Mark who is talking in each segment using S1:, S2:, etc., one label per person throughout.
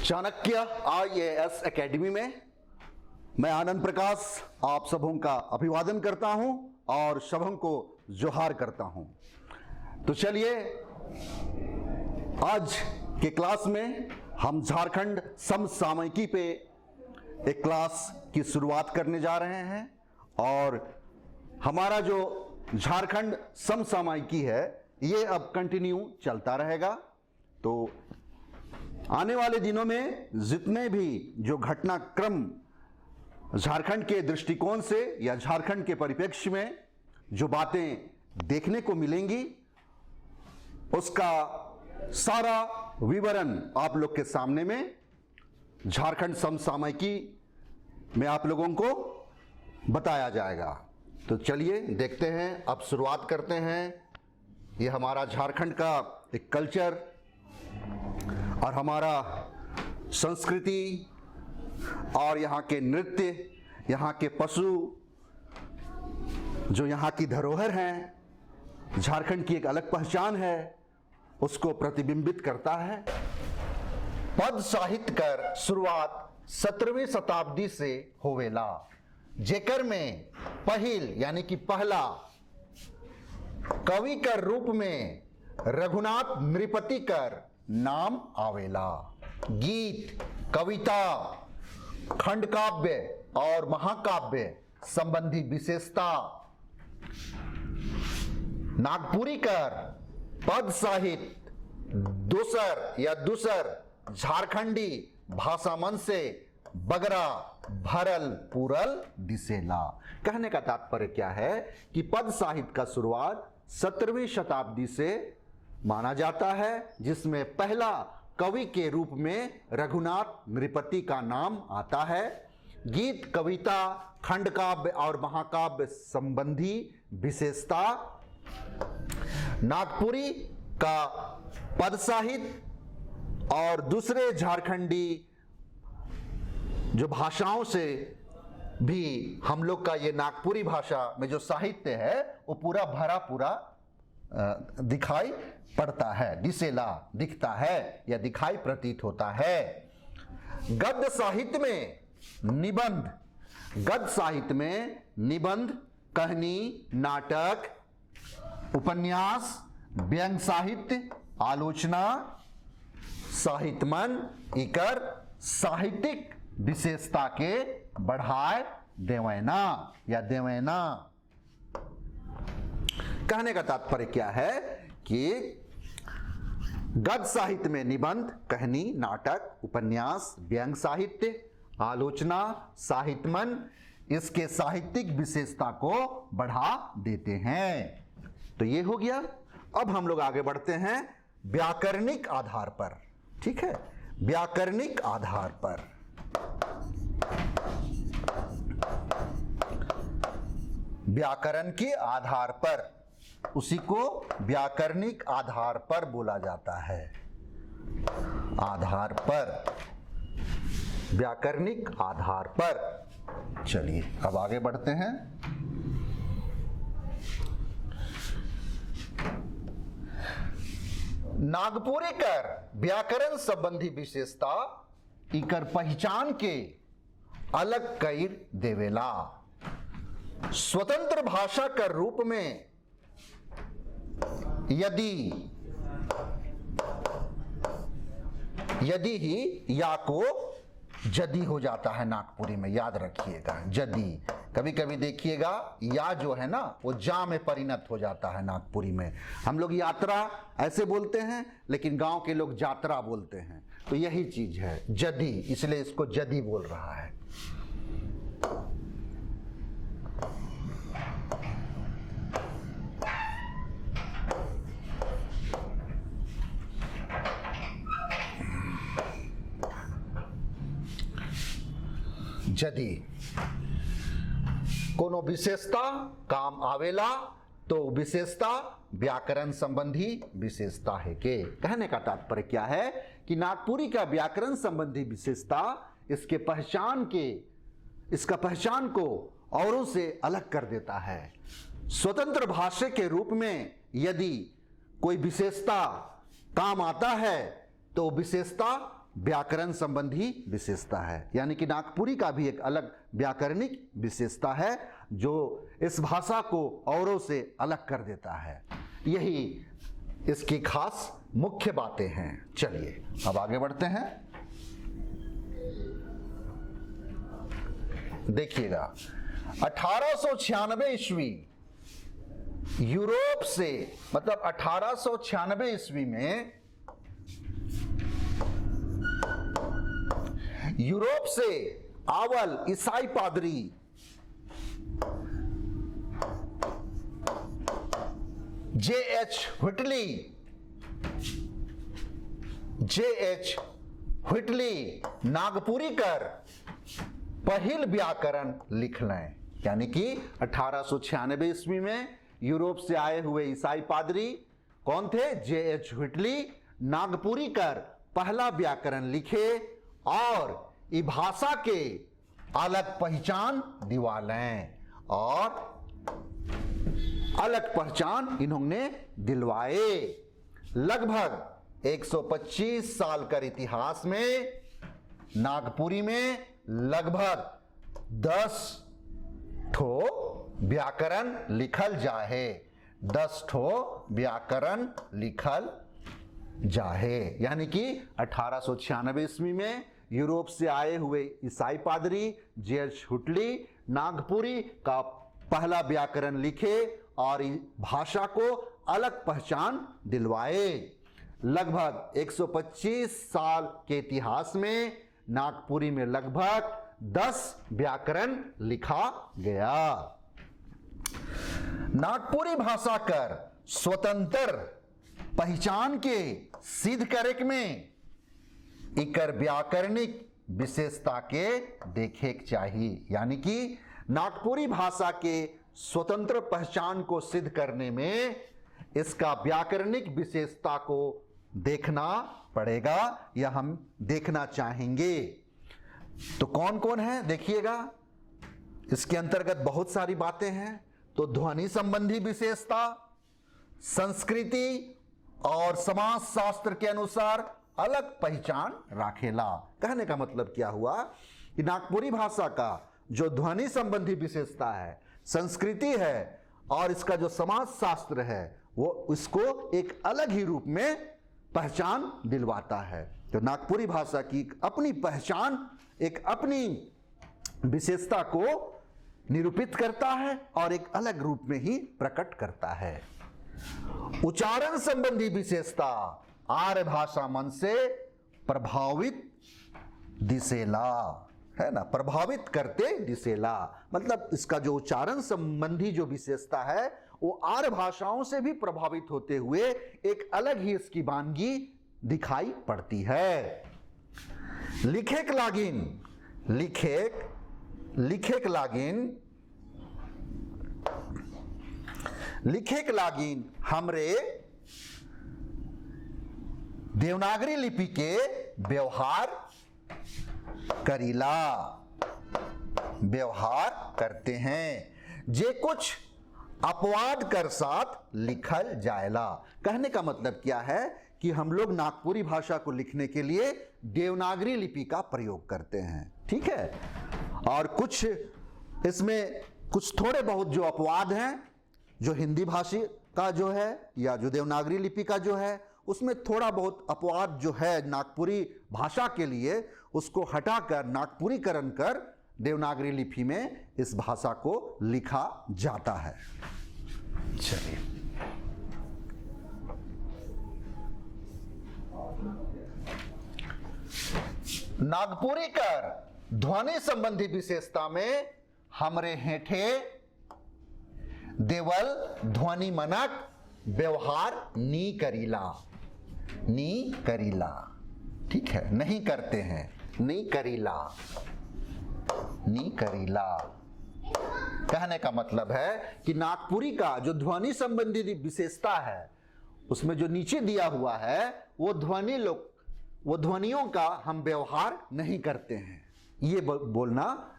S1: Chanakya IAS academy में मैं आनंद प्रकाश आप सबों का अभिवादन करता हूं और सबों को जोहार करता हूं। तो चलिए आज के क्लास में हम झारखंड समसामयिकी पे एक क्लास की शुरुआत करने जा रहे हैं और हमारा जो झारखंड समसामयिकी है ये अब कंटिन्यू चलता रहेगा। तो आने वाले दिनों में जितने भी जो घटनाक्रम झारखंड के दृष्टिकोण से या झारखंड के परिप्रेक्ष्य में जो बातें देखने को मिलेंगी उसका सारा विवरण आप लोग के सामने में झारखंड समसामयिकी में आप लोगों को बताया जाएगा। तो चलिए देखते हैं, अब शुरुआत करते हैं। ये हमारा झारखंड का एक कल्चर और हमारा संस्कृति और यहाँ के नृत्य, यहाँ के पशु, जो यहाँ की धरोहर हैं, झारखंड की एक अलग पहचान है, उसको प्रतिबिंबित करता है। पद साहित्य कर शुरुआत 17वीं शताब्दी से होवेला, जेकर में पहिल यानी कि पहला कवि कर रूप में रघुनाथ नृपति कर नाम आवेला। गीत, कविता, खंड काव्य और महाकाव्य संबंधी विशेषता नागपुरी कर पद साहित्य दूसर झारखंडी भाषा मन से बगरा भरल पूरल दिसेला। कहने का तात्पर्य क्या है कि पद साहित्य का शुरुआत 17वीं शताब्दी से माना जाता है, जिसमें पहला कवि के रूप में रघुनाथ नृपति का नाम आता है। गीत, कविता, खंड काव्य और महाकाव्य संबंधी विशेषता नागपुरी का पद साहित्य और दूसरे झारखंडी जो भाषाओं से भी हम लोग का ये नागपुरी भाषा में जो साहित्य है वो पूरा भरा पूरा दिखाई पड़ता है, दिसेला दिखता है या दिखाई प्रतीत होता है। गद्य साहित्य में निबंध, कहानी, नाटक, उपन्यास, व्यंग्य साहित्य, आलोचना, साहित्यमन इकर साहित्यिक विशेषता के बढ़ाए देवैना या देवैना। कहने का तात्पर्य क्या है कि गद्य साहित्य में निबंध, कहानी, नाटक, उपन्यास, व्यंग्य साहित्य, आलोचना, साहित्यमन इसके साहित्यिक विशेषता को बढ़ा देते हैं। तो ये हो गया। अब हम लोग आगे बढ़ते हैं व्याकरणिक आधार पर। ठीक है, व्याकरणिक आधार पर व्याकरण के आधार पर, उसी को व्याकरणिक आधार पर बोला जाता है। आधार पर, व्याकरणिक आधार पर। चलिए अब आगे बढ़ते हैं। नागपुरी कर व्याकरण संबंधी विशेषता इकर पहचान के अलग कर देवेला। स्वतंत्र भाषा का रूप में यदि ही या को जदी हो जाता है नागपुरी में, याद रखिएगा जदी। कभी कभी देखिएगा या जो है ना वो जा में परिणत हो जाता है नागपुरी में। हम लोग यात्रा ऐसे बोलते हैं लेकिन गांव के लोग जात्रा बोलते हैं, तो यही चीज है जदी, इसलिए इसको जदी बोल रहा है। यदि कोनो विशेषता काम आवेला तो विशेषता व्याकरण संबंधी विशेषता है के। कहने का तात्पर्य क्या है कि नागपुरी का व्याकरण संबंधी विशेषता इसका पहचान को औरों से अलग कर देता है। स्वतंत्र भाषा के रूप में यदि कोई विशेषता काम आता है तो विशेषता व्याकरण संबंधी विशेषता है, यानी कि नागपुरी का भी एक अलग व्याकरणिक विशेषता है जो इस भाषा को औरों से अलग कर देता है। यही इसकी खास मुख्य बातें हैं। चलिए अब आगे बढ़ते हैं। देखिएगा 1896 ईस्वी यूरोप से, मतलब 1896 ईस्वी में यूरोप से आवल ईसाई पादरी जे.एच. व्हिटली नागपुरी कर पहिल व्याकरण लिख लें, यानी कि 1896 ईस्वी में यूरोप से आए हुए ईसाई पादरी कौन थे? जे.एच. व्हिटली नागपुरी कर पहला व्याकरण लिखे और इस भाषा के अलग पहचान दिवा लें, और अलग पहचान इन्होंने दिलवाए। लगभग 125 साल का इतिहास में नागपुरी में लगभग 10 ठो व्याकरण लिखल जाहे, 10 ठो व्याकरण लिखल जाहे, यानी कि 1896 ईस्वी में यूरोप से आए हुए ईसाई पादरी जे.एच. व्हिटली नागपुरी का पहला व्याकरण लिखे और भाषा को अलग पहचान दिलवाए। लगभग 125 साल के इतिहास में नागपुरी में लगभग 10 व्याकरण लिखा गया। नागपुरी भाषा कर स्वतंत्र पहचान के सिद्ध करे में इकर व्याकरणिक विशेषता के देखे चाहिए, यानी कि नागपुरी भाषा के स्वतंत्र पहचान को सिद्ध करने में इसका व्याकरणिक विशेषता को देखना पड़ेगा या हम देखना चाहेंगे। तो कौन कौन है देखिएगा, इसके अंतर्गत बहुत सारी बातें हैं। तो ध्वनि संबंधी विशेषता, संस्कृति और समाज शास्त्र के अनुसार अलग पहचान राखेला। कहने का मतलब क्या हुआ कि नागपुरी भाषा का जो ध्वनि संबंधी विशेषता है, संस्कृति है और इसका जो समाज शास्त्र है, वो इसको एक अलग ही रूप में पहचान दिलवाता है। तो नागपुरी भाषा की अपनी पहचान, एक अपनी विशेषता को निरूपित करता है और एक अलग रूप में ही प्रकट करता है। उच्चारण संबंधी विशेषता, आर्य भाषा मन से प्रभावित दिसेला, है ना, प्रभावित करते दिसेला, मतलब इसका जो उच्चारण संबंधी जो विशेषता है वो आर्य भाषाओं से भी प्रभावित होते हुए एक अलग ही इसकी वानगी दिखाई पड़ती है। लिखेक लागिन हमरे देवनागरी लिपि के व्यवहार करते हैं, जे कुछ अपवाद कर साथ लिखल जायला। कहने का मतलब क्या है कि हम लोग नागपुरी भाषा को लिखने के लिए देवनागरी लिपि का प्रयोग करते हैं, ठीक है, और कुछ इसमें कुछ थोड़े बहुत जो अपवाद हैं, जो हिंदी भाषी का जो है या जो देवनागरी लिपि का जो है, उसमें थोड़ा बहुत अपवाद जो है नागपुरी भाषा के लिए, उसको हटाकर नागपुरीकरण कर देवनागरी लिपि में इस भाषा को लिखा जाता है। चलिए नागपुरी कर ध्वनि संबंधी विशेषता में हमरे हेठे देवल ध्वनि मनक व्यवहार नी करीला, ठीक है, नहीं करते हैं, नी करीला। कहने का मतलब है कि नागपुरी का जो ध्वनि संबंधी विशेषता है, उसमें जो नीचे दिया हुआ है वो ध्वनियों का हम व्यवहार नहीं करते हैं। ये बोलना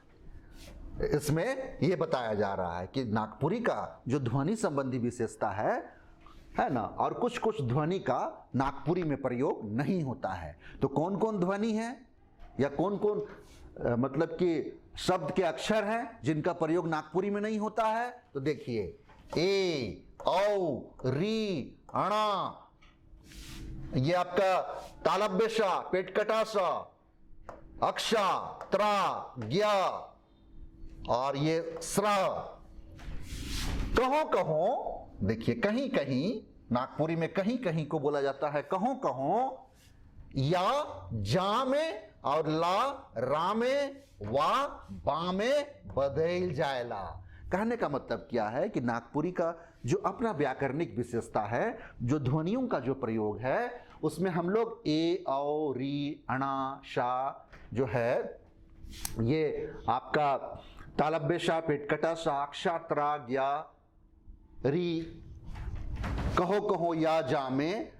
S1: इसमें ये बताया जा रहा है कि नागपुरी का जो ध्वनि संबंधी विशेषता है है ना, और कुछ कुछ ध्वनि का नागपुरी में प्रयोग नहीं होता है। तो कौन कौन ध्वनि है या कौन कौन मतलब कि शब्द के अक्षर हैं जिनका प्रयोग नागपुरी में नहीं होता है? तो देखिए, ए, औ, री, अणा, ये आपका तालव्य पेटकटा सा, अक्षा, त्रा, ज्ञा, और ये स्रा। कहो कहो, देखिए कहीं कहीं नागपुरी में कहीं कहीं को बोला जाता है कहो कहो, या जा में और ला रा में वा बा में बदल जाएला। कहने का मतलब क्या है कि नागपुरी का जो अपना व्याकरणिक विशेषता है, जो ध्वनियों का जो प्रयोग है, उसमें हम लोग ए, औ, री, अणा, शा जो है, ये आपका तालव्य शा, पेटकटा सा, अक्षा, त्रा, ज्ञा, री, कहो कहो या जा में,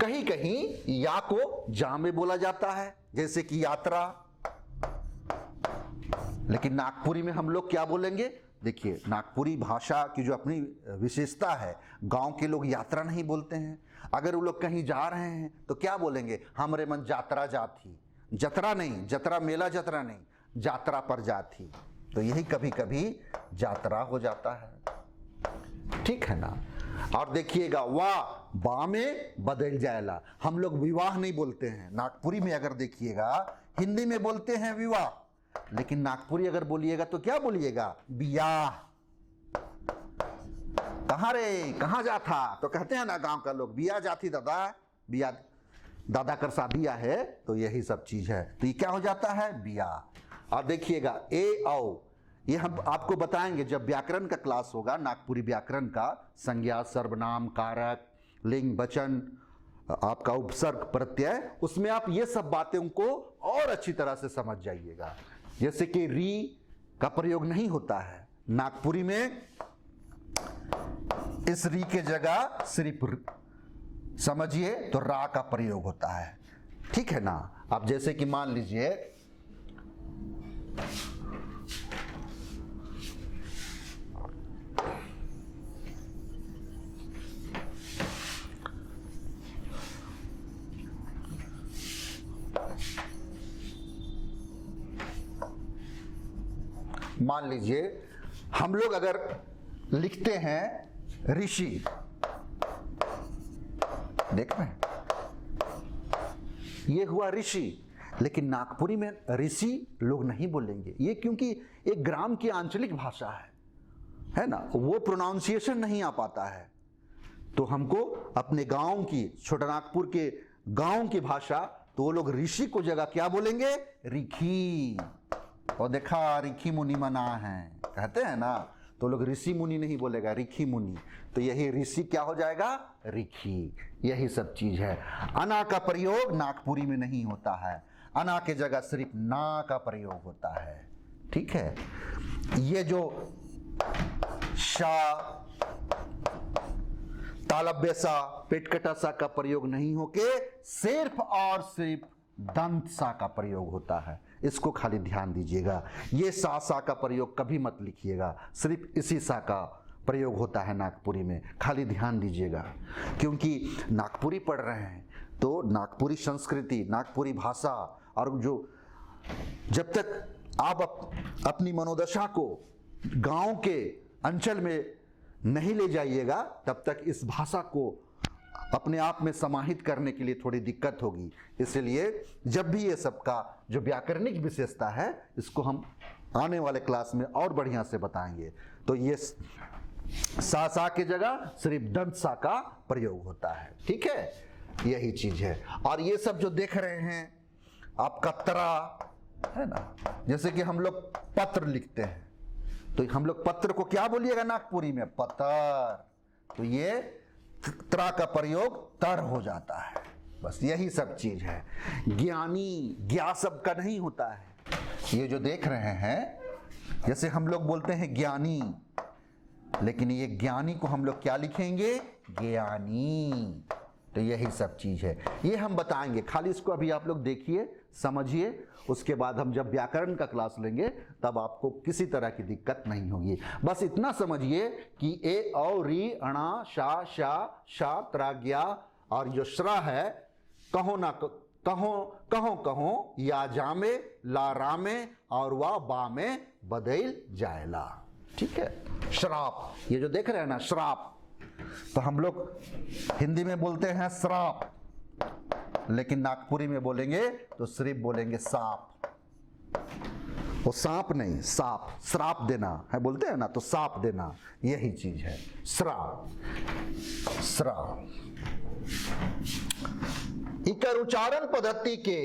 S1: कहीं कहीं या को जा में बोला जाता है, जैसे कि यात्रा। लेकिन नागपुरी में हम लोग क्या बोलेंगे? देखिए, नागपुरी भाषा की जो अपनी विशेषता है, गांव के लोग यात्रा नहीं बोलते हैं। अगर वो लोग कहीं जा रहे हैं तो क्या बोलेंगे? हमरे मन यात्रा जाती। जतरा नहीं, जतरा मेला जतरा नहीं, यात्रा पर जाती। तो यही कभी कभी यात्रा हो जाता है, ठीक है ना। और देखिएगा, वाह बा में बदल जाएला। हम लोग विवाह नहीं बोलते हैं नागपुरी में। अगर देखिएगा, हिंदी में बोलते हैं विवाह, लेकिन नागपुरी अगर बोलिएगा तो क्या बोलिएगा? बियाह। कहाँ रे, कहाँ जा था? तो कहते हैं ना गांव का लोग, बिया जाती दादा, बिया दादा कर शादिया है। तो यही सब चीज है। तो ये क्या हो जाता है? बियाह। और देखिएगा, ए, औ, ये हम आपको बताएंगे जब व्याकरण का क्लास होगा, नागपुरी व्याकरण का, संज्ञा, सर्वनाम, कारक, लिंग, वचन, आपका उपसर्ग, प्रत्यय, उसमें आप ये सब बातें को और अच्छी तरह से समझ जाइएगा। जैसे कि री का प्रयोग नहीं होता है नागपुरी में, इस री के जगह सिर्फ समझिए तो रा का प्रयोग होता है, ठीक है ना। अब जैसे कि मान लीजिए, मान लीजिए हम लोग अगर लिखते हैं ऋषि, देख रहे हैं, ये हुआ ऋषि, लेकिन नागपुरी में ऋषि लोग नहीं बोलेंगे। ये क्योंकि एक ग्राम की आंचलिक भाषा है ना, वो प्रोनाउंसिएशन नहीं आ पाता है। तो हमको अपने गांव की, छोटा नागपुर के गांव की भाषा, तो वो लोग ऋषि को जगह क्या बोलेंगे? रिखी। और देखा, रिखी मुनि मना है, कहते हैं ना, तो लोग ऋषि मुनि नहीं बोलेगा, रिखी मुनि। तो यही ऋषि क्या हो जाएगा? रिखी। यही सब चीज है। अना का प्रयोग नागपुरी में नहीं होता है। अना के जगह सिर्फ ना का प्रयोग होता है, ठीक है। ये जो शा, तालव्य सा, पेटकटा सा का प्रयोग नहीं होके सिर्फ और सिर्फ दंत सा का प्रयोग होता है। इसको खाली ध्यान दीजिएगा। ये सा का प्रयोग कभी मत लिखिएगा, सिर्फ इसी सा का प्रयोग होता है नागपुरी में, खाली ध्यान दीजिएगा। क्योंकि नागपुरी पढ़ रहे हैं तो नागपुरी संस्कृति, नागपुरी भाषा, और जो जब तक आप अपनी मनोदशा को गांव के अंचल में नहीं ले जाइएगा, तब तक इस भाषा को अपने आप में समाहित करने के लिए थोड़ी दिक्कत होगी। इसलिए जब भी ये सबका जो व्याकरणिक विशेषता है, इसको हम आने वाले क्लास में और बढ़िया से बताएंगे। तो ये सा की जगह सिर्फ दंत सा का प्रयोग होता है, ठीक है। यही चीज है। और ये सब जो देख रहे हैं आपका तरा है ना, जैसे कि हम लोग पत्र लिखते हैं, तो हम लोग पत्र को क्या बोलिएगा नागपुरी में? पतर। तो ये त्रा का प्रयोग तर हो जाता है। बस यही सब चीज है। ज्ञानी, ज्ञा शब्द का नहीं होता है। ये जो देख रहे हैं, जैसे हम लोग बोलते हैं ज्ञानी, लेकिन ये ज्ञानी को हम लोग क्या लिखेंगे? ज्ञानी। तो यही सब चीज है, ये हम बताएंगे। खाली इसको अभी आप लोग देखिए, समझिए, उसके बाद हम जब व्याकरण का क्लास लेंगे तब आपको किसी तरह की दिक्कत नहीं होगी। बस इतना समझिए कि ए औ री अणा शा शा शा त्राज्ञा और जो श्रा है, कहो ना कहो कहो कहो या जामे ला रामे और वह बा में बदल जाएला। ठीक है, श्राप, ये जो देख रहे हैं ना श्राप, तो हम लोग हिंदी में बोलते हैं श्राप, लेकिन नागपुरी में बोलेंगे तो सिर्फ बोलेंगे सांप। वो सांप नहीं, सांप, श्राप देना है बोलते हैं ना, तो सांप देना, यही चीज है श्राप। श्राप इकर उच्चारण पद्धति के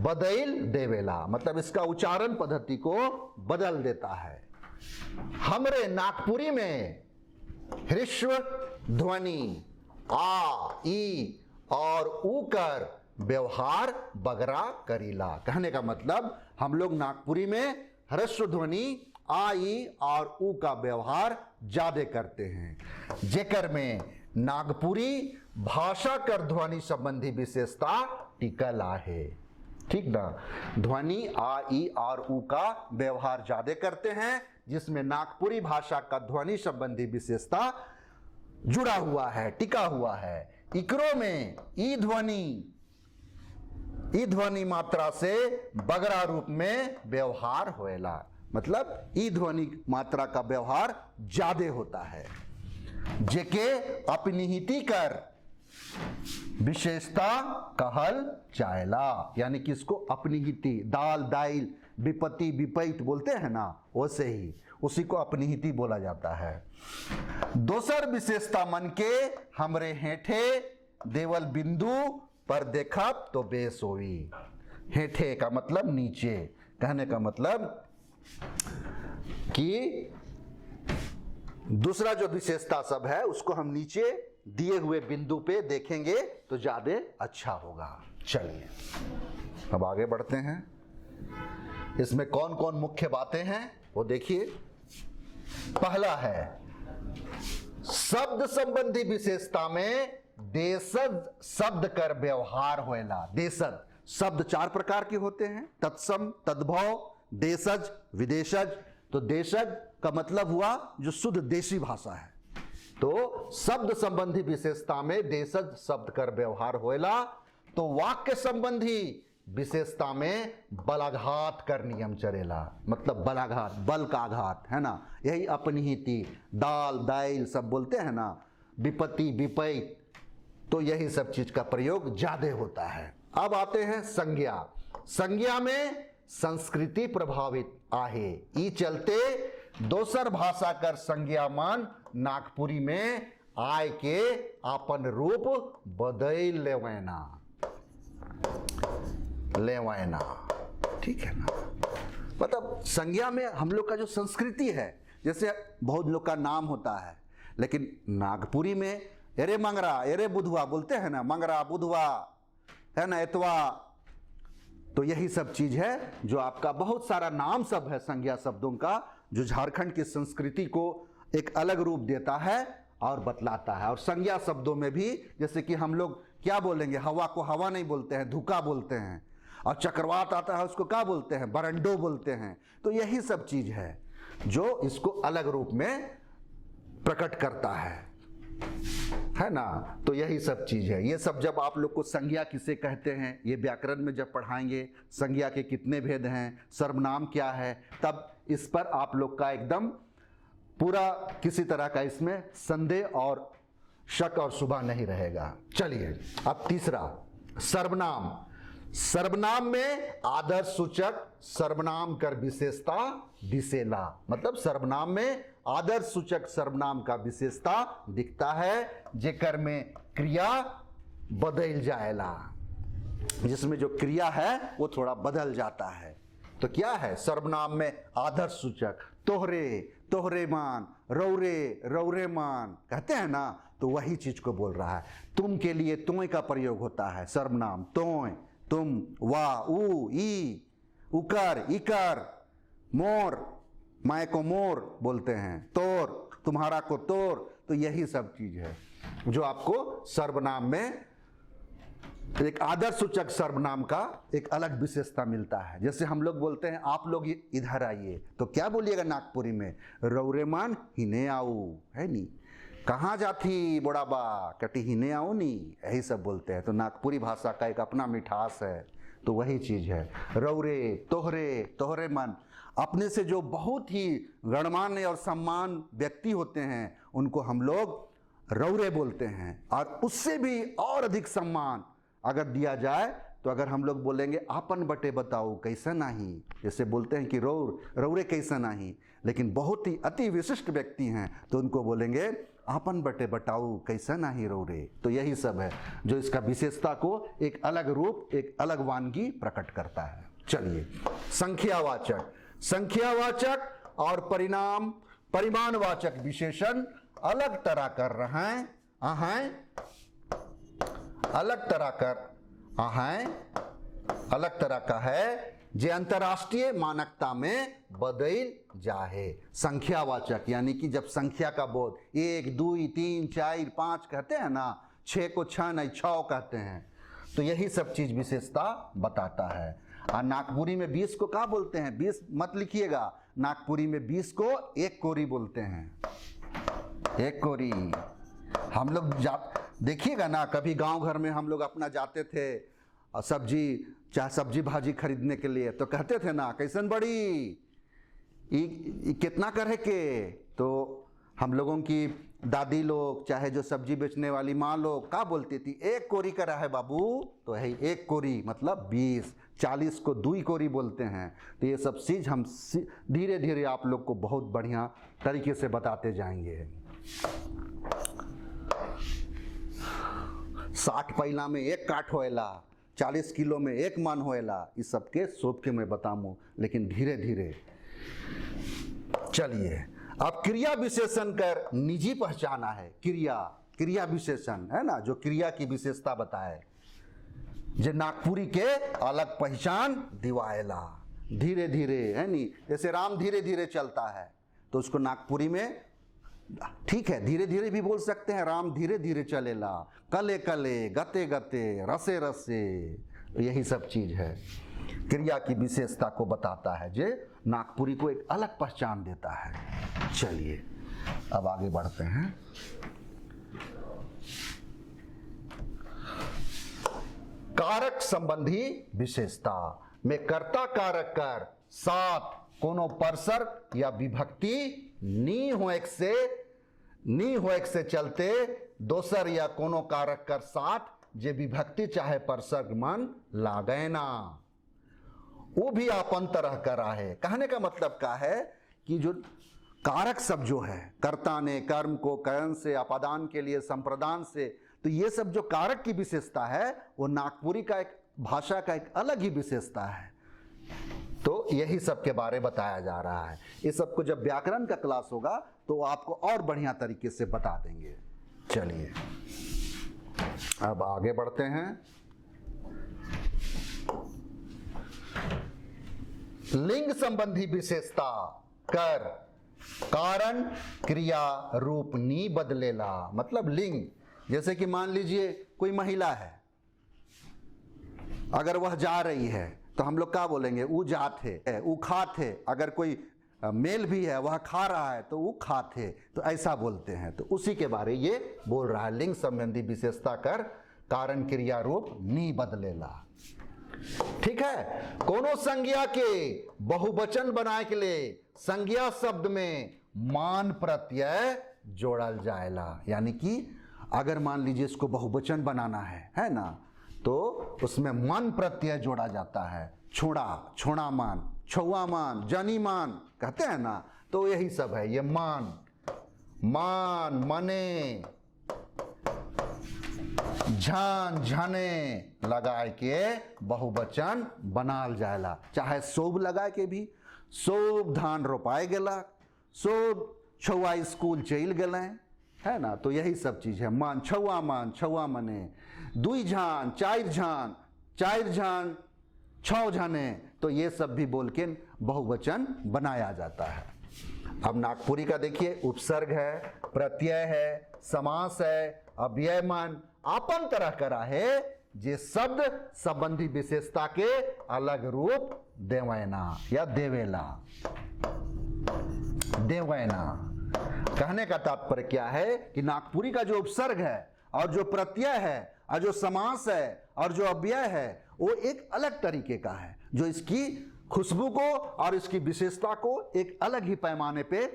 S1: बदल देवेला, मतलब इसका उच्चारण पद्धति को बदल देता है। हमरे नागपुरी में ह्रस्व ध्वनि आ ई और ऊ कर व्यवहार बगरा करीला। कहने का मतलब हम लोग नागपुरी में ह्रस्व ध्वनि आ ई और ऊ का व्यवहार ज्यादा करते हैं, जेकर में नागपुरी भाषा कर ध्वनि संबंधी विशेषता टिकल आहे। ठीक ना, ध्वनि आ ई और ऊ का व्यवहार ज्यादा करते हैं, जिसमें नागपुरी भाषा का ध्वनि संबंधी विशेषता जुड़ा हुआ है, टिका हुआ है। इकरो में ई ध्वनि मात्रा से बगरा रूप में व्यवहार होएला, मतलब ई ध्वनि मात्रा का व्यवहार ज्यादा होता है, जेके अपनिहिति कर विशेषता कहल जाएला। यानी कि इसको अपनिहिति, दाल दाइल विपत्ति विपैत बोलते हैं ना, वैसे ही उसी को अपनिहिति बोला जाता है। दोसर विशेषता मन के हमरे हेठे देवल बिंदु पर देखा तो बेस होई। हेठे का मतलब नीचे, कहने का मतलब कि दूसरा जो विशेषता सब है उसको हम नीचे दिए हुए बिंदु पे देखेंगे तो ज्यादा अच्छा होगा। चलिए अब आगे बढ़ते हैं। इसमें कौन कौन मुख्य बातें हैं वो देखिए। पहला है शब्द संबंधी विशेषता में देशज शब्द कर व्यवहार होएला। देशज शब्द चार प्रकार के होते हैं, तत्सम, तद्भव, देशज, विदेशज। तो देशज का मतलब हुआ जो शुद्ध देशी भाषा है। तो शब्द संबंधी विशेषता में देशज शब्द कर व्यवहार होएला। तो वाक्य संबंधी विशेषता में बलाघात कर नियम चलेला, मतलब बलाघात, बल का आघात है ना, यही अपनिहिति, दाल दाइल सब बोलते हैं ना, विपत्ति विपैत, तो यही सब चीज का प्रयोग ज्यादा होता है। अब आते हैं संज्ञा। संज्ञा में संस्कृति प्रभावित आहे, ई चलते दोसर भाषा कर संज्ञा मान नागपुरी में आय के अपन रूप बदल लेवैना। ठीक है ना, मतलब संज्ञा में हम लोग का जो संस्कृति है, जैसे बहुत लोग का नाम होता है, लेकिन नागपुरी में एरे मंगरा एरे बुधवा बोलते हैं ना, मंगरा बुधवा है ना, एतवा। तो यही सब चीज है जो आपका बहुत सारा नाम सब है संज्ञा शब्दों का, जो झारखंड की संस्कृति को एक अलग रूप देता है और बतलाता है। और संज्ञा शब्दों में भी जैसे कि हम लोग क्या बोलेंगे, हवा को हवा नहीं बोलते हैं, धुका बोलते हैं। और चक्रवात आता है उसको क्या बोलते हैं, बरंडो बोलते हैं। तो यही सब चीज है जो इसको अलग रूप में प्रकट करता है ना। तो यही सब चीज है। ये सब जब आप लोग को संज्ञा किसे कहते हैं, ये व्याकरण में जब पढ़ाएंगे, संज्ञा के कितने भेद हैं, सर्वनाम क्या है, तब इस पर आप लोग का एकदम पूरा किसी तरह का इसमें संदेह और शक और शुबा नहीं रहेगा। चलिए अब तीसरा सर्वनाम। सर्वनाम में आदर्श सूचक सर्वनाम कर विशेषता दिसेला, मतलब सर्वनाम में आदर्श सूचक सर्वनाम का विशेषता दिखता है, जेकर में क्रिया बदल जाएला, जिसमें जो क्रिया है वो थोड़ा बदल जाता है। तो क्या है सर्वनाम में आदर्श सूचक, तोहरे तोहरे मान, रौरे रौरे मान कहते हैं ना, तो वही चीज को बोल रहा है। तुम के लिए तोय का प्रयोग होता है सर्वनाम, तोय, तुम, वा, ऊ, ई, उकर, इकर, मोर, माय को मोर बोलते हैं, तोर, तुम्हारा को तोर। तो यही सब चीज है। जो आपको सर्वनाम में एक आदर्श सूचक सर्वनाम का एक अलग विशेषता मिलता है। जैसे हम लोग बोलते हैं आप लोग इधर आइए, तो क्या बोलिएगा नागपुरी में? रौरेमान हिने आओ, है नी? कहाँ जाती बोड़ाबा, कटी हिने आओ नी, यही सब बोलते हैं। तो नागपुरी भाषा का एक अपना मिठास है, तो वही चीज है। रौरे, तोहरे, तोहरे मन, अपने से जो बहुत ही गणमान्य और सम्मान व्यक्ति होते हैं उनको हम लोग रौरे बोलते हैं। और उससे भी और अधिक सम्मान अगर दिया जाए तो अगर हम लोग बोलेंगे आपन बटे बताओ कैसा नहीं, जैसे बोलते हैं कि रौरे कैसा नहीं, लेकिन बहुत ही अति विशिष्ट व्यक्ति हैं तो उनको बोलेंगे आपन बटे बताओ कैसा नहीं रौरे। तो यही सब है जो इसका विशेषता को एक अलग रूप, एक अलग वानगी प्रकट करता है। चलिए, संख्यावाचक, संख्यावाचक और परिमाणवाचक विशेषण अलग तरह कर रहे हैं, अलग तरह का है जे अंतर्राष्ट्रीय मानकता में बदल जाए। संख्यावाचक यानी कि जब संख्या का बोध 1 2 3 4 5 कहते हैं ना, 6 को 6 नहीं 6 कहते हैं, तो यही सब चीज विशेषता बताता है। और नागपुरी में 20 को क्या बोलते हैं? 20 मत लिखिएगा, नागपुरी में 20 को एक कोरी बोलते हैं। एक कोरी हम लोग देखिएगा ना, कभी गांव घर में हम लोग अपना जाते थे सब्जी भाजी खरीदने के लिए, तो कहते थे ना कैसन बड़ी कितना करे के, तो हम लोगों की दादी लोग चाहे जो सब्जी बेचने वाली माँ लोग क्या बोलती थी? एक कोरी करा है बाबू, तो है एक कोरी मतलब 20, 40 को 2 कोरी बोलते हैं। तो ये सब चीज हम धीरे धीरे आप लोग को बहुत बढ़िया तरीके से बताते जाएंगे। 60 पैला में 1 काठ होएला, 40 किलो में 1 मन होएला, इस सबके सोप के मैं बताऊं, लेकिन धीरे धीरे। चलिए, अब क्रिया विशेषण कर निजी पहचाना है। क्रिया विशेषण है ना, जो क्रिया की विशेषता बताए, जो नागपुरी के अलग पहचान दिवाएला धीरे धीरे, है नी? जैसे राम धीरे धीरे चलता है तो उसको नागपुरी में ठीक है धीरे धीरे भी बोल सकते हैं, राम धीरे धीरे चलेला, कले कले, गते गते, रसे रसे, यही सब चीज है। क्रिया की विशेषता को बताता है, जो नागपुरी को एक अलग पहचान देता है। चलिए अब आगे बढ़ते हैं। कारक संबंधी विशेषता में कर्ता कारक कर साथ कोनो परसर्ग या विभक्ति नी होएक से चलते दोसर या कोनो कारक कर साथ जे विभक्ति चाहे परसर्ग मन लागैना, वो भी अपन तरह करा है। कहने का मतलब क्या है कि जो कारक सब जो है, कर्ता ने कर्म को करण से, अपादान के लिए संप्रदान से, तो ये सब जो कारक की विशेषता है वो नागपुरी का एक भाषा का एक अलग ही विशेषता है। तो यही सब के बारे बताया जा रहा है। इस सब को जब व्याकरण का क्लास होगा तो आपको और बढ़िया तरीके से बता देंगे। चलिए अब आगे बढ़ते हैं। लिंग संबंधी विशेषता कर कारण क्रिया रूप नी बदलेला, मतलब लिंग, जैसे कि मान लीजिए कोई महिला है, अगर वह जा रही है तो हम लोग क्या बोलेंगे? वो जात है, वो खात है। अगर कोई मेल भी है वह खा रहा है तो वो खात है, तो ऐसा बोलते हैं। तो उसी के बारे ये बोल रहा है, लिंग संबंधी विशेषता कर कारण क्रिया रूप नी बदलेला। ठीक है, कोनो संज्ञा के बहुवचन बनाए के लिए संज्ञा शब्द में मान प्रत्यय जोड़ल जाएला। यानी कि अगर मान लीजिए इसको बहुवचन बनाना है ना, तो उसमें मन प्रत्यय जोड़ा जाता है। छोड़ा, छोड़ा मान, छुआ मान, जानी मान कहते हैं ना, तो यही सब है। ये मान, मान, मने, झन, झने लगाए के बहुवचन बनाल जाएला। चाहे सोब लगाए के भी, सोब धान रोपाए गेला, सोब छुआ स्कूल चल गए, है ना। तो यही सब चीज है। मान, छुआ मने, 2 झान, 4 झान, 4 झान, 6 झाने, तो ये सब भी बोल के बहुवचन बनाया जाता है। अब नागपुरी का देखिए, उपसर्ग है, प्रत्यय है, समास है, अव्ययमान आपन तरह करा है जे शब्द संबंधी विशेषता के अलग रूप देवैना या देवेला। देवैना कहने का तात्पर्य क्या है कि नागपुरी का जो उपसर्ग है और जो प्रत्यय है और जो समास है और जो अव्यय है वो एक अलग तरीके का है, जो इसकी खुशबू को और इसकी विशेषता को एक अलग ही पैमाने पे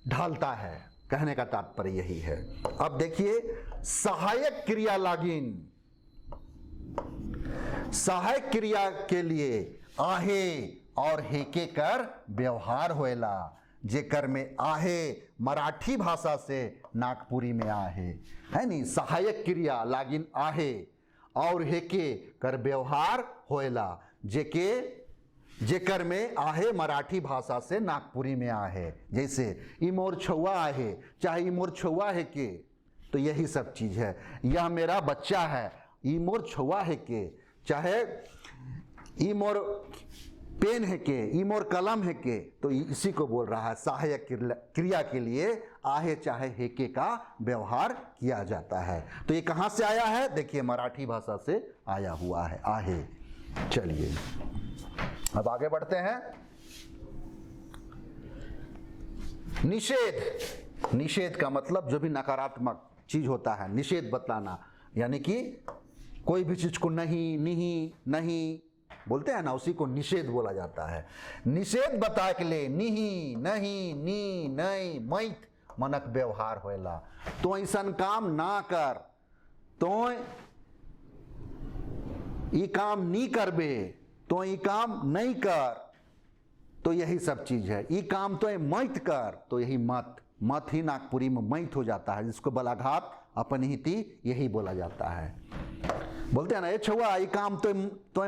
S1: ढालता है। कहने का तात्पर्य यही है। अब देखिए सहायक क्रिया लागिन, सहायक क्रिया के लिए आहे और हेके कर व्यवहार होएला, जेकर में आहे मराठी भाषा से नागपुरी में आहे है नी। सहायक क्रिया लागिन आहे और हेके कर व्यवहार होएला, जेकर में आहे मराठी भाषा से नागपुरी में आहे। जैसे ई मोर छुआ आहे चाहे ई मोर छुआ है के, तो यही सब चीज है। यह मेरा बच्चा है, ई मोर छुआ है के, चाहे ई मोर पेन है के, ई मोर कलम है के, तो इसी को बोल रहा है। सहायक क्रिया के लिए आहे चाहे हेके का व्यवहार किया जाता है। तो ये कहां से आया है? देखिए मराठी भाषा से आया हुआ है आहे। चलिए अब आगे बढ़ते हैं। निषेध, निषेध का मतलब जो भी नकारात्मक चीज होता है निषेध बतलाना, यानी कि कोई भी चीज को नहीं नहीं नहीं बोलते हैं ना, उसी को निषेध बोला जाता है। निषेध बता के लिए नहीं नहीं नी नहीं मैथ मनक व्यवहार होएला। तो ऐसन काम ना कर, तो ये काम नहीं करबे, तो ये काम नहीं कर, तो यही सब चीज है। ये काम तो मैथ कर, तो यही मत, मत ही नागपुरी में मैथ हो जाता है, जिसको बलाघात अपनिहिति यही बोला जाता है। बोलते हैं ना ये छुआ ये काम तो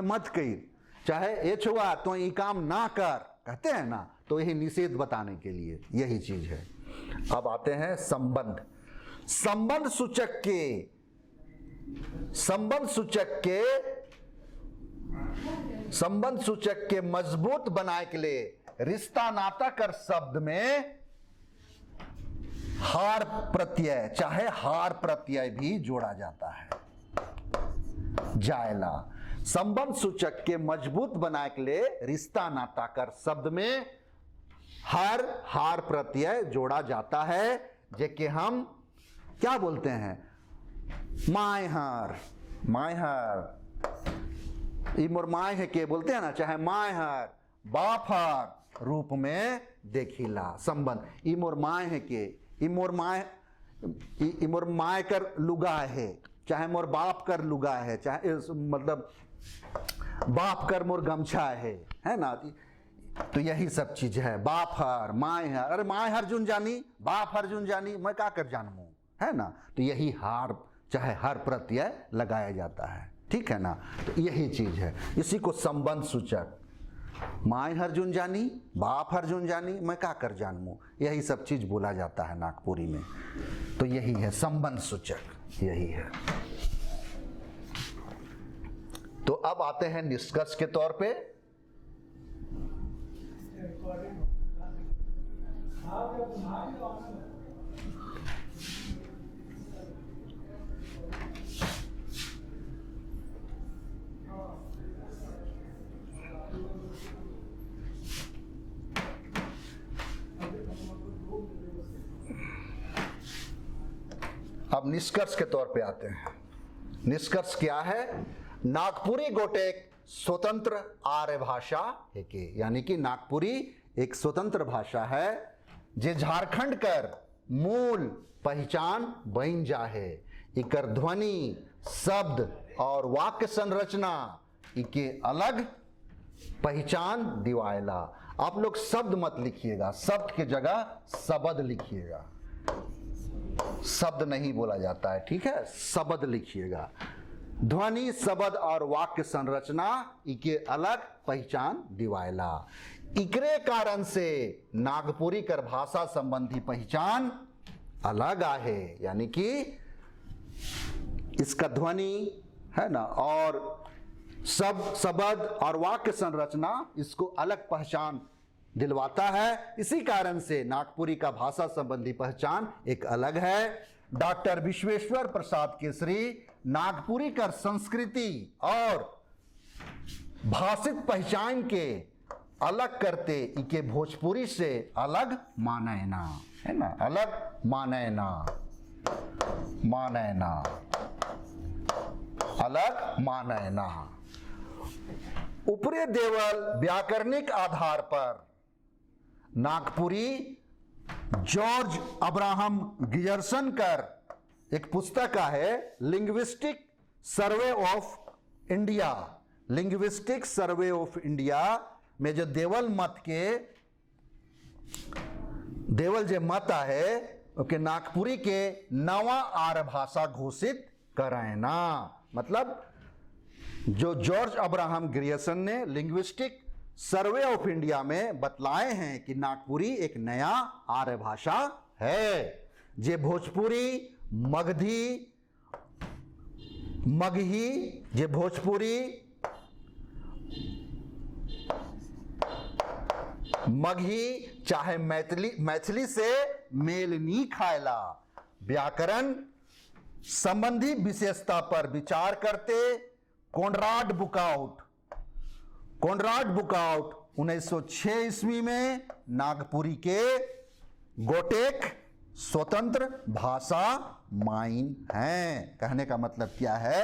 S1: मत कर, चाहे ये छुआ तो ये काम ना कर, कहते हैं ना, तो यही निषेध बताने के लिए यही चीज है। अब आते हैं संबंध। संबंध सूचक के, संबंध सूचक के मजबूत बनाए के लिए रिश्ता नाता कर शब्द में हार प्रत्यय चाहे हार प्रत्यय भी जोड़ा जाता है। जायला संबंध सूचक के मजबूत बनाए के लिए रिश्ता नाता कर शब्द में हार प्रत्यय जोड़ा जाता है, जेके हम क्या बोलते हैं? मायहर, मायहर ई मोर माय है के बोलते हैं ना, चाहे मायहर बाफर रूप में देखिला संबंध। ई मोर माय है के, ई मोर माय कर लुगा है, चाहे मोर बाप कर लुगा है, चाहे मतलब बाप कर मोर गमछा है ना। तो यही सब चीज है। बाप हर माय हर, अरे माय हर जुन जानी बाप हर जुन जानी, मैं क्या कर जानूं, है ना। तो यही हार चाहे हर प्रत्यय लगाया जाता है, ठीक है ना। तो यही चीज है, इसी को संबंध सूचक। माय हर जुन जानी बाप हर जुन जानी, मैं क्या कर जानूं, यही सब चीज बोला जाता है नागपुरी में। तो यही है संबंध सूचक, यही है। तो अब आते हैं निष्कर्ष के तौर पे। अब निष्कर्ष के तौर पे आते हैं। निष्कर्ष क्या है? नागपुरी गोटेक स्वतंत्र आर्य भाषा है के, यानी कि नागपुरी एक स्वतंत्र भाषा है जे झारखंड कर मूल पहचान बन जा है। इकर ध्वनि, शब्द और वाक्य संरचना इके अलग पहचान दिवाएला। आप लोग शब्द मत लिखिएगा, शब्द की जगह शब्द लिखिएगा, शब्द नहीं बोला जाता है, ठीक है, शब्द लिखिएगा। ध्वनि, शब्द और वाक्य संरचना इके अलग पहचान दिवाएला। इकरे कारण से नागपुरी कर भाषा संबंधी पहचान अलग आहे, यानी कि इसका ध्वनि है ना और शब्द और वाक्य संरचना इसको अलग पहचान दिलवाता है। इसी कारण से नागपुरी का भाषा संबंधी पहचान एक अलग है। डॉक्टर विश्वेश्वर प्रसाद केसरी नागपुरी कर संस्कृति और भाषिक पहचान के अलग करते इके भोजपुरी से अलग माने ना, है ना, अलग माने ना, माने ना, अलग माने ना। ऊपरी देवल व्याकरणिक आधार पर नागपुरी जॉर्ज अब्राहम गियर्सन कर एक पुस्तक है linguistic survey of India, linguistic survey of India में जो देवल मत के देवल जो मत है ओके नागपुरी के नवा आर्य भाषा घोषित करायना। मतलब जो जॉर्ज अब्राहम ग्रियर्सन ने लिंग्विस्टिक सर्वे ऑफ इंडिया में बतलाए हैं कि नागपुरी एक नया आर्य भाषा है, जे भोजपुरी मगधी मगही जे भोजपुरी मगही चाहे मैथिली से मेल नहीं खायला, व्याकरण संबंधी विशेषता पर विचार करते कॉनराड बुकआउट 1906 ईस्वी में नागपुरी के गोटेक स्वतंत्र भाषा माइन हैं। कहने का मतलब क्या है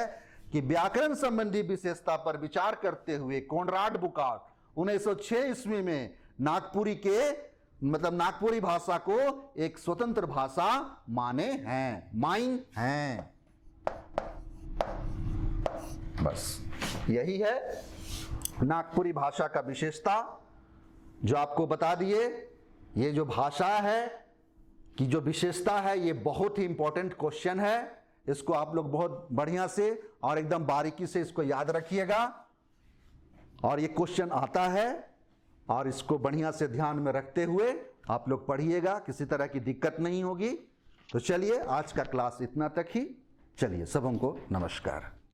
S1: कि व्याकरण संबंधी विशेषता पर विचार करते हुए कॉनराड बुकआउट 1906 ईस्वी में नागपुरी के मतलब नागपुरी भाषा को एक स्वतंत्र भाषा माने हैं, माइन हैं। बस यही है नागपुरी भाषा का विशेषता जो आपको बता दिए। ये जो भाषा है कि जो विशेषता है ये बहुत ही इंपॉर्टेंट क्वेश्चन है, इसको आप लोग बहुत बढ़िया से और एकदम बारीकी से इसको याद रखिएगा। और ये क्वेश्चन आता है और इसको बढ़िया से ध्यान में रखते हुए आप लोग पढ़िएगा, किसी तरह की दिक्कत नहीं होगी। तो चलिए आज का क्लास इतना तक ही। चलिए सबों को नमस्कार।